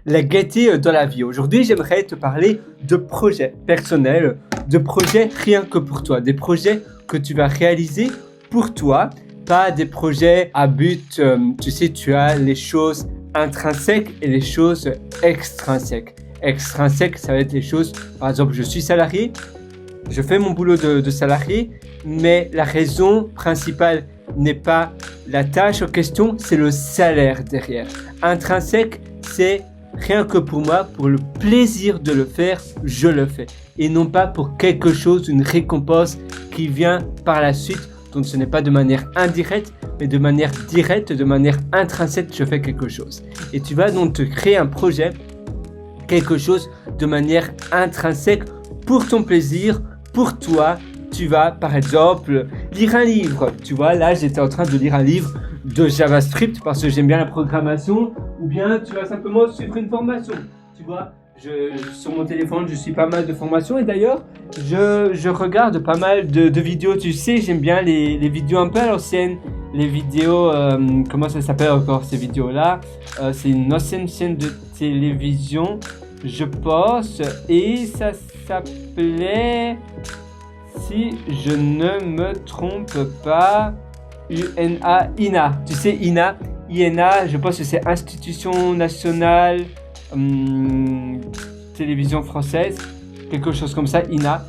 la gaieté dans la vie. Aujourd'hui, j'aimerais te parler de projets personnels, de projets rien que pour toi, des projets que tu vas réaliser pour toi, pas des projets à but. Tu sais, tu as les choses intrinsèques et les choses extrinsèques. Extrinsèques, ça va être les choses, par exemple, je suis salarié, je fais mon boulot de salarié, mais la raison principale n'est pas la tâche en question, c'est le salaire derrière. Intrinsèque, c'est rien que pour moi, pour le plaisir de le faire, je le fais. Et non pas pour quelque chose, une récompense qui vient par la suite. Donc ce n'est pas de manière indirecte, mais de manière directe, de manière intrinsèque, je fais quelque chose. Et tu vas donc te créer un projet, quelque chose de manière intrinsèque pour ton plaisir, pour toi. Tu vas par exemple lire un livre. Tu vois, là j'étais en train de lire un livre de JavaScript parce que j'aime bien la programmation, ou bien tu vas simplement suivre une formation. Tu vois, sur mon téléphone, je suis pas mal de formations et d'ailleurs, je regarde pas mal de vidéos. Tu sais, j'aime bien les vidéos un peu à l'ancienne, les vidéos, comment ça s'appelle encore ces vidéos-là? C'est une ancienne chaîne de télévision, je pense, et ça s'appelait, si je ne me trompe pas, INA. Tu sais, INA, je pense que c'est Institution Nationale Télévision Française, quelque chose comme ça, INA.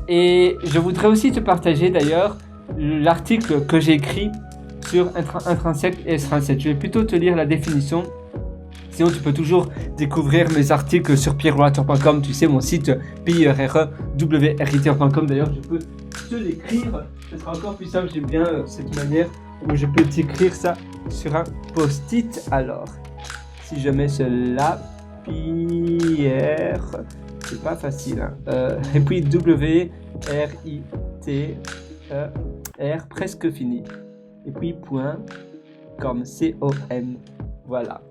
Et je voudrais aussi te partager d'ailleurs l'article que j'ai écrit sur intrinsèque et extrinsèque. Je vais plutôt te lire la définition. Sinon, tu peux toujours découvrir mes articles sur pierrewriter.com. Tu sais, mon site pierrewriter.com. D'ailleurs, je peux te l'écrire. Ce sera encore plus simple. J'aime bien cette manière où je peux t'écrire ça sur un post-it. Alors, si je mets cela, Pierre, c'est pas facile. Hein. Et puis WRITER, presque fini. Et puis point, comme COM. Voilà.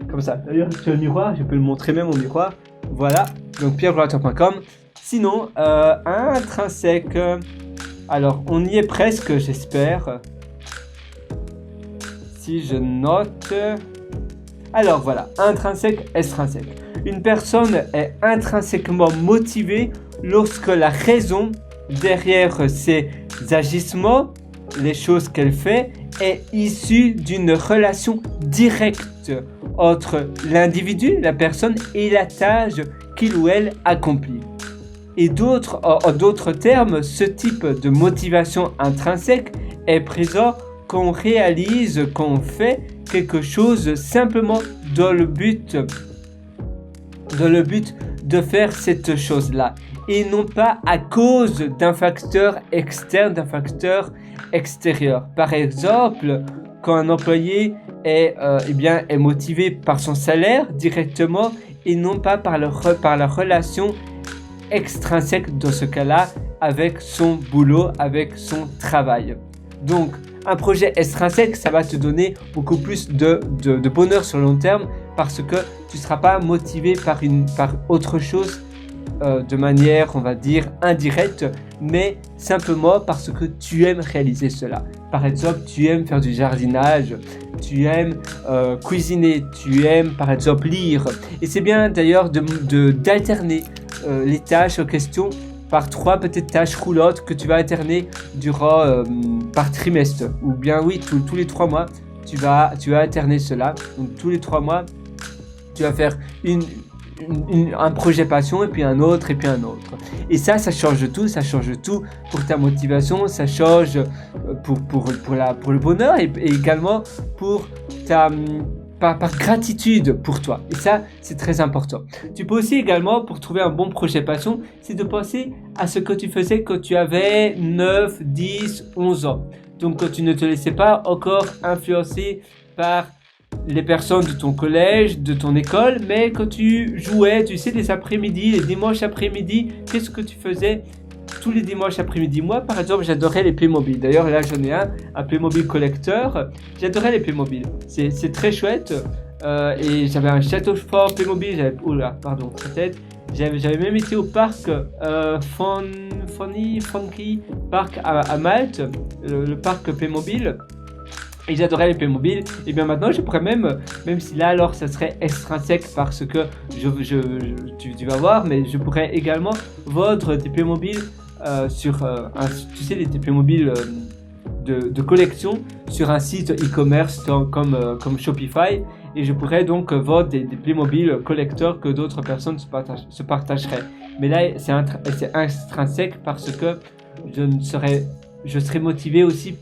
Comme ça. D'ailleurs, sur le miroir, je peux le montrer même au miroir. Voilà. Donc, pierrewriter.com. Sinon, intrinsèque. Alors, on y est presque, j'espère. Si je note. Alors, voilà. Intrinsèque, extrinsèque. Une personne est intrinsèquement motivée lorsque la raison derrière ses agissements, les choses qu'elle fait, est issue d'une relation directe entre l'individu, la personne, et la tâche qu'il ou elle accomplit. Et en d'autres termes, ce type de motivation intrinsèque est présent quand on réalise, quand on fait quelque chose simplement dans le but de faire cette chose-là, et non pas à cause d'un facteur externe, d'un facteur extérieur. Par exemple, quand un employé est motivé par son salaire directement et non pas par la relation extrinsèque dans ce cas-là avec son boulot, avec son travail. Donc, un projet extrinsèque, ça va te donner beaucoup plus de bonheur sur le long terme parce que tu ne seras pas motivé par autre chose de manière, on va dire, indirecte, mais simplement parce que tu aimes réaliser cela. Par exemple, tu aimes faire du jardinage, tu aimes cuisiner, tu aimes par exemple lire. Et c'est bien d'ailleurs d'alterner les tâches en question par 3 petites tâches roulantes que tu vas alterner durant par trimestre. Ou bien oui, tous les 3 mois, tu vas alterner cela. Donc tous les 3 mois, tu vas faire un projet passion et puis un autre et puis un autre. Et ça change tout pour ta motivation, ça change pour le bonheur et également pour par gratitude pour toi. Et ça, c'est très important. Tu peux aussi également, pour trouver un bon projet passion, c'est de penser à ce que tu faisais quand tu avais 9, 10, 11 ans. Donc, quand tu ne te laissais pas encore influencer par les personnes de ton collège, de ton école, mais quand tu jouais, tu sais, les après-midi, les dimanches après-midi, qu'est-ce que tu faisais tous les dimanches après-midi? Moi, par exemple, j'adorais les Playmobil. D'ailleurs, là, j'en ai un Playmobil collector. J'adorais les Playmobil. C'est très chouette. Et j'avais un château fort Playmobil. J'avais même été au parc Funky Park à Malte, le parc Playmobil. Et j'adorais les Playmobil. Et bien maintenant, je pourrais même si là, alors, ça serait extrinsèque parce que tu vas voir, mais je pourrais également vendre des Playmobil sur tu sais, des Playmobil de collection sur un site e-commerce comme Shopify. Et je pourrais donc vendre des Playmobil collecteurs que d'autres personnes se partageraient. Mais là, c'est intrinsèque parce que je serais motivé aussi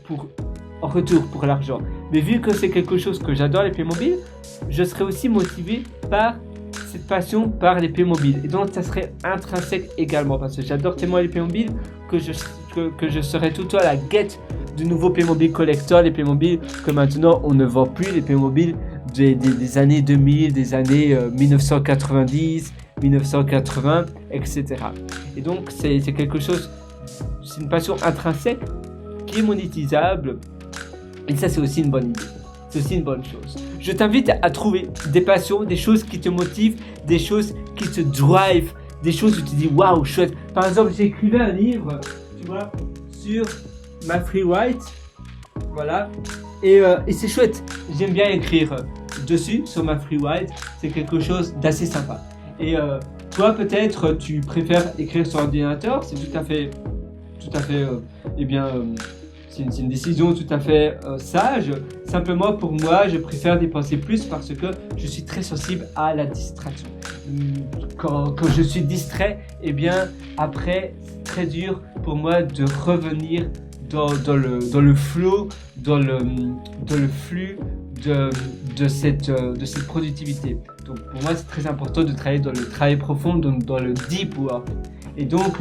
en retour pour l'argent. Mais vu que c'est quelque chose que j'adore les Playmobil, je serais aussi motivé par cette passion par les Playmobil. Et donc ça serait intrinsèque également parce que j'adore tellement les Playmobil que je serais tout le temps à la guette de nouveaux Playmobil collecteurs, les Playmobil que maintenant on ne vend plus, les Playmobil des années 2000, des années 1990, 1980, etc. Et donc c'est quelque chose, c'est une passion intrinsèque qui est monétisable. Et ça, c'est aussi une bonne idée. C'est aussi une bonne chose. Je t'invite à trouver des passions, des choses qui te motivent, des choses qui te drive, des choses où tu te dis waouh, chouette. Par exemple, j'ai écrit un livre, tu vois, sur ma free write. Voilà. Et c'est chouette. J'aime bien écrire dessus, sur ma free write. C'est quelque chose d'assez sympa. Et toi, peut-être, tu préfères écrire sur ordinateur. C'est tout à fait, eh bien. C'est une décision tout à fait sage. Simplement pour moi, je préfère dépenser plus parce que je suis très sensible à la distraction. Quand je suis distrait, eh bien après, c'est très dur pour moi de revenir dans le flow, dans le flux de cette productivité. Donc pour moi, c'est très important de travailler dans le travail profond, dans le deep work. Et donc,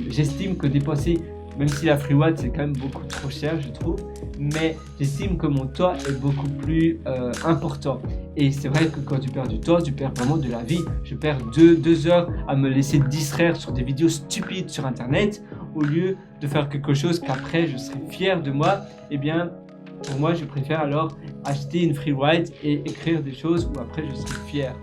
j'estime que dépenser, même si la free write c'est quand même beaucoup trop cher, je trouve, mais j'estime que mon temps est beaucoup plus important. Et c'est vrai que quand tu perds du temps, tu perds vraiment de la vie. Je perds 2 heures à me laisser distraire sur des vidéos stupides sur internet au lieu de faire quelque chose qu'après je serai fier de moi. Eh bien, pour moi, je préfère alors acheter une free write et écrire des choses où après je serai fier.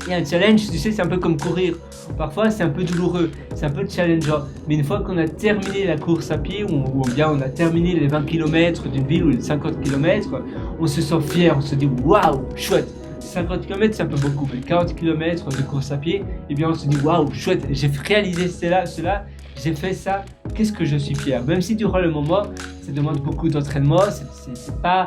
Et un challenge, tu sais, c'est un peu comme courir. Parfois, c'est un peu douloureux, c'est un peu challengeant. Mais une fois qu'on a terminé la course à pied, ou bien on a terminé les 20 km d'une ville ou les 50 km, on se sent fier, on se dit waouh, chouette. 50 km, c'est un peu beaucoup, mais 40 km de course à pied, eh bien on se dit waouh, chouette, j'ai réalisé cela, j'ai fait ça, qu'est-ce que je suis fier. Même si durant le moment, ça demande beaucoup d'entraînement, c'est pas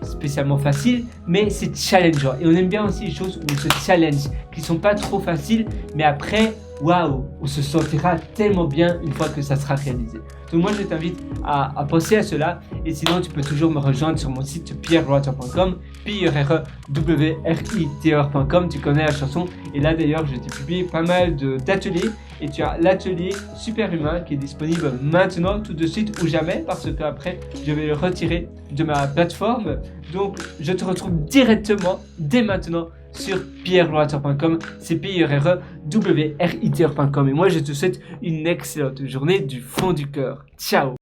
spécialement facile, mais c'est challengeant. Et on aime bien aussi les choses où on se challenge, qui sont pas trop faciles, mais après, waouh, on se sentira tellement bien une fois que ça sera réalisé. Donc moi, je t'invite à penser à cela. Et sinon, tu peux toujours me rejoindre sur mon site pierrewriter.com, pierrewriter.com. Tu connais la chanson. Et là, d'ailleurs, je t'ai publié pas mal d'ateliers. Et tu as l'atelier Superhumain qui est disponible maintenant, tout de suite ou jamais, parce qu'après, je vais le retirer de ma plateforme. Donc, je te retrouve directement, dès maintenant, sur pierrewriter.com. C'est pierrewriter.com. Et moi, je te souhaite une excellente journée du fond du cœur. Ciao!